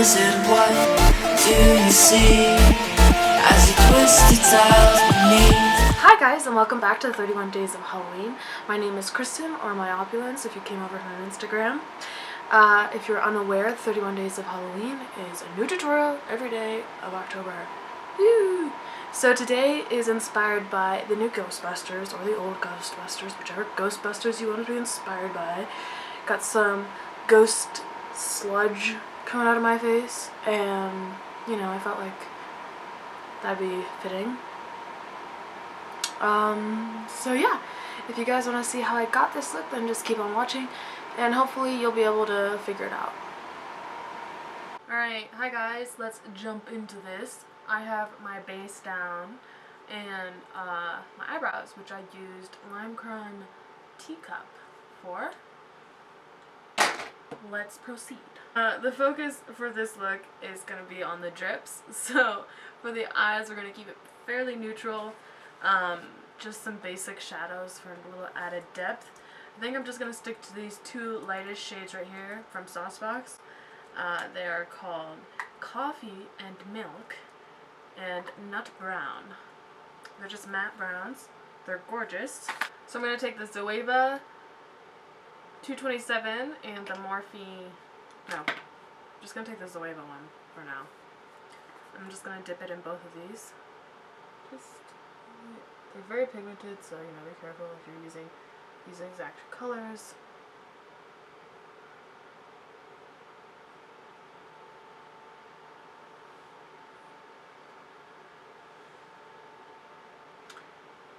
blizzard, what do you see as you twist your tiles beneath? Hi guys, and welcome back to 31 Days of Halloween. My name is Kristen, or Myopulence if you came over from Instagram. If you're unaware, 31 Days of Halloween is a new tutorial every day of October. Woo! So today is inspired by the new Ghostbusters, or the old Ghostbusters, whichever Ghostbusters you want to be inspired by. Got some ghost sludge coming out of my face, and you know, I felt like that'd be fitting. So yeah, if you guys want to see how I got this look, then just keep on watching and hopefully you'll be able to figure it out. Alright, hi guys, let's jump into this. I have my base down and my eyebrows, which I used LIMECRIME Teacup for. Let's proceed. The focus for this look is going to be on the drips, so for the eyes we're going to keep it fairly neutral. Just some basic shadows for a little added depth. I think I'm just going to stick to these two lightest shades right here from Saucebox. They are called Coffee and Milk and Nut Brown. They're just matte browns. They're gorgeous. So I'm going to take the ZOEVA 227 and the I'm just going to take the ZOEVA one for now. I'm just going to dip it in both of these. They're very pigmented, so you know, be careful if you're using these exact colors.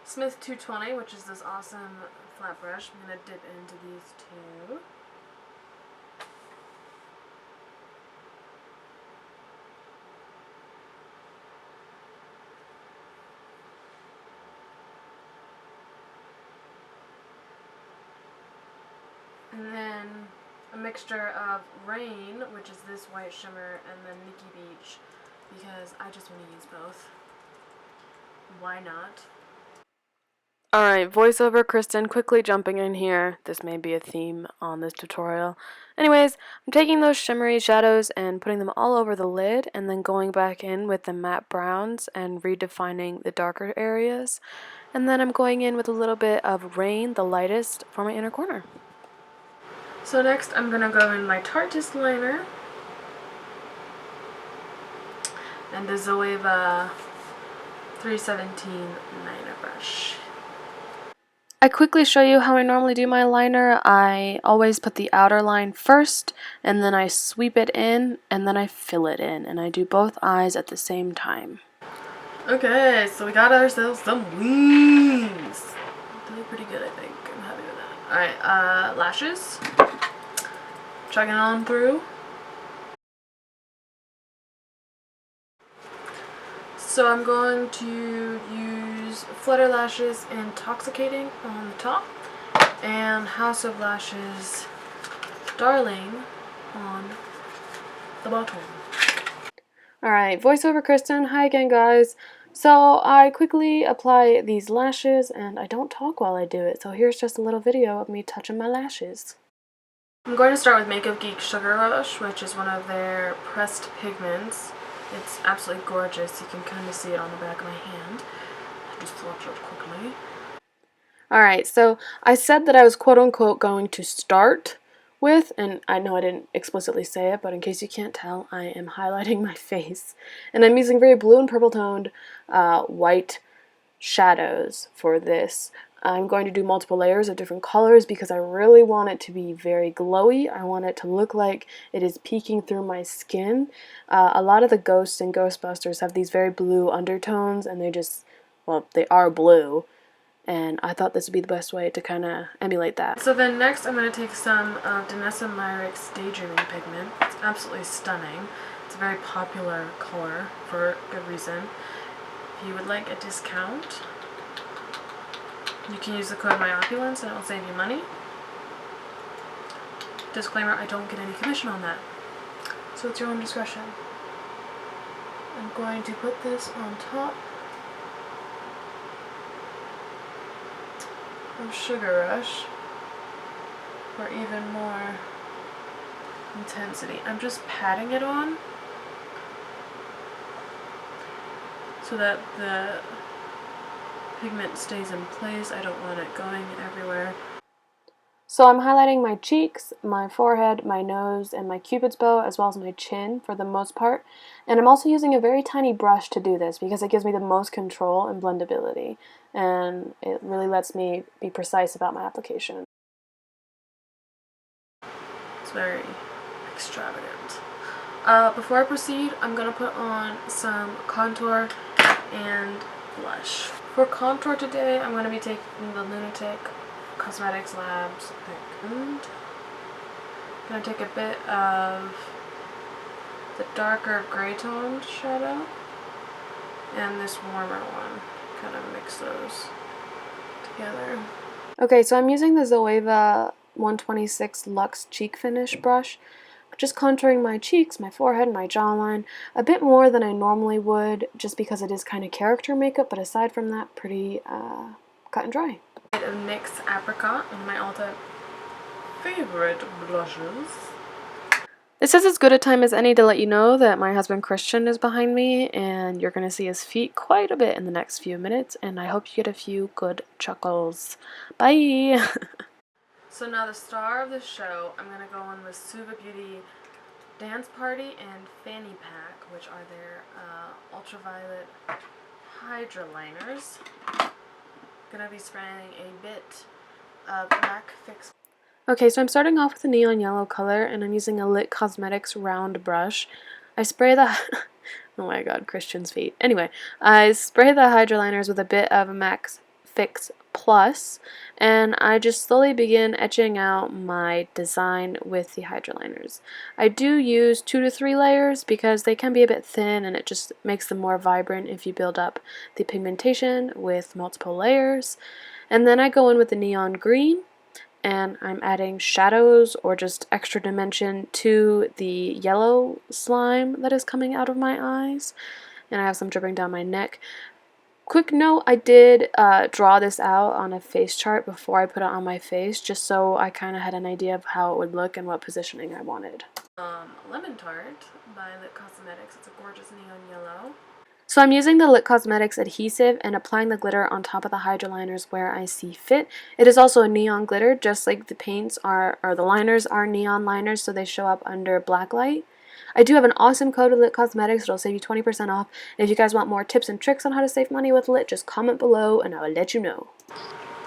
Smith 220, which is this awesome flat brush. I'm going to dip into these two. And then a mixture of Rain, which is this white shimmer, and then NIKKIE Beach, because I just want to use both. Why not? Alright, voiceover Kristen quickly jumping in here. This may be a theme on this tutorial. Anyways, I'm taking those shimmery shadows and putting them all over the lid, and then going back in with the matte browns and redefining the darker areas. And then I'm going in with a little bit of Rain, the lightest, for my inner corner. So next I'm going to go in my TARTEIST liner and the ZOEVA 317 liner brush. I quickly show you how I normally do my liner. I always put the outer line first, and then I sweep it in, and then I fill it in, and I do both eyes at the same time. Okay, so we got ourselves some wings. They look pretty good, I think. I'm happy with that. Alright, lashes. Chugging on through. So I'm going to use Flutter Lashes Intoxicating on the top and House of Lashes Darling on the bottom. Alright, voiceover Kristen. Hi again, guys. So I quickly apply these lashes and I don't talk while I do it, so here's just a little video of me touching my lashes. I'm going to start with MAKEUPGEEK Sugar Rush, which is one of their pressed pigments. It's absolutely gorgeous. You can kind of see it on the back of my hand. I just swatch it quickly. Alright, so I said that I was quote-unquote going to start with, and I know I didn't explicitly say it, but in case you can't tell, I am highlighting my face. And I'm using very blue and purple toned white shadows for this. I'm going to do multiple layers of different colors because I really want it to be very glowy. I want it to look like it is peeking through my skin. A lot of the ghosts in Ghostbusters have these very blue undertones, and they just, well, they are blue. And I thought this would be the best way to kind of emulate that. So then next I'm going to take some of Danessa MYRICKS Daydreaming pigment. It's absolutely stunning. It's a very popular color for good reason. If you would like a discount, you can use the code MYOPULENCE and it will save you money. Disclaimer, I don't get any commission on that. So it's your own discretion. I'm going to put this on top of Sugar Rush for even more intensity. I'm just patting it on so that the pigment stays in place. I don't want it going everywhere. So I'm highlighting my cheeks, my forehead, my nose, and my cupid's bow, as well as my chin for the most part. And I'm also using a very tiny brush to do this because it gives me the most control and blendability. And it really lets me be precise about my application. It's very extravagant. Before I proceed, I'm going to put on some contour and blush. For contour today, I'm going to be taking the LUNATIck Cosmetics Labs Pigment. I'm going to take a bit of the darker gray toned shadow and this warmer one. Kind of mix those together. Okay, so I'm using the ZOEVA 126 Luxe Cheek Finish brush. Just contouring my cheeks, my forehead, my jawline a bit more than I normally would, just because it is kind of character makeup, but aside from that, pretty cut and dry. Of NYX's Apricot, one of my all-time favorite blushes. This is as good a time as any to let you know that my husband Christian is behind me, and you're going to see his feet quite a bit in the next few minutes, and I hope you get a few good chuckles. Bye! So now the star of the show, I'm going to go in with SUVA Beauty Dance Party and Fanny Pack, which are their ultraviolet HYDRALINERS. Going to be spraying a bit of MAC Fix. Okay, so I'm starting off with a neon yellow color, and I'm using a LIT Cosmetics round brush. I spray the... oh my god, Christian's feet. Anyway, I spray the HYDRALINERS with a bit of MAC Fix Plus, and I just slowly begin etching out my design with the HYDRALINERS. I do use 2 to 3 layers because they can be a bit thin, and it just makes them more vibrant if you build up the pigmentation with multiple layers. And then I go in with the neon green, and I'm adding shadows or just extra dimension to the yellow slime that is coming out of my eyes, and I have some dripping down my neck. Quick note, I did draw this out on a face chart before I put it on my face, just so I kind of had an idea of how it would look and what positioning I wanted. Lemon Tart by LIT Cosmetics. It's a gorgeous neon yellow. So I'm using the LIT Cosmetics adhesive and applying the glitter on top of the HYDRALINERS where I see fit. It is also a neon glitter, just like the paints are, or the liners are neon liners, so they show up under black light. I do have an awesome code with LIT Cosmetics. It'll save you 20% off. And if you guys want more tips and tricks on how to save money with LIT, just comment below and I will let you know.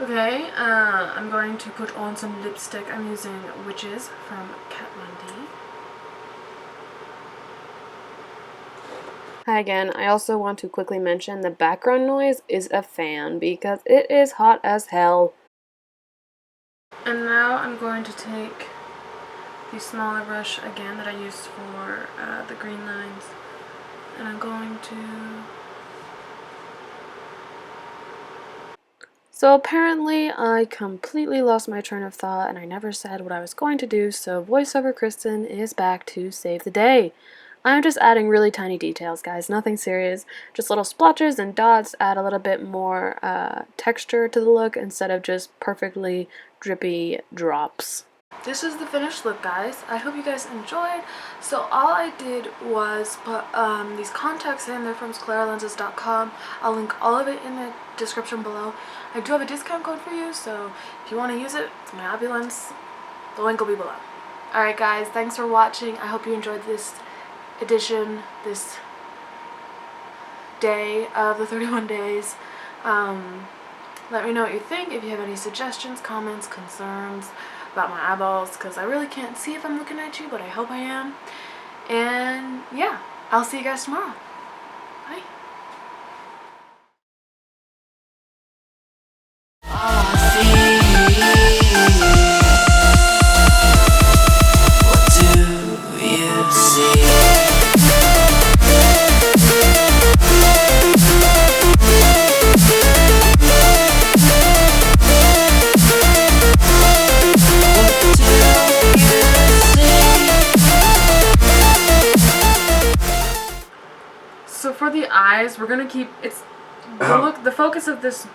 Okay, I'm going to put on some lipstick. I'm using Witches from Kat Von D. Hi again. I also want to quickly mention the background noise is a fan because it is hot as hell. And now I'm going to take the smaller brush again that I used for the green lines, and I'm going to... So apparently I completely lost my train of thought and I never said what I was going to do, so voiceover Kristen is back to save the day. I'm just adding really tiny details, guys, nothing serious, just little splotches and dots, add a little bit more texture to the look instead of just perfectly drippy drops. This is the finished look, guys. I hope you guys enjoyed. So all I did was put these contacts in. They're from SCLERA-LENSES.com. I'll link all of it in the description below. I do have a discount code for you, so if you want to use it, it's Myopulence. The link will be below. Alright guys, thanks for watching. I hope you enjoyed this edition, this day of the 31 days. Let me know what you think. If you have any suggestions, comments, concerns about my eyeballs, because I really can't see if I'm looking at you, but I hope I am. And yeah, I'll see you guys tomorrow. Bye. So for the eyes, we're gonna keep the focus of this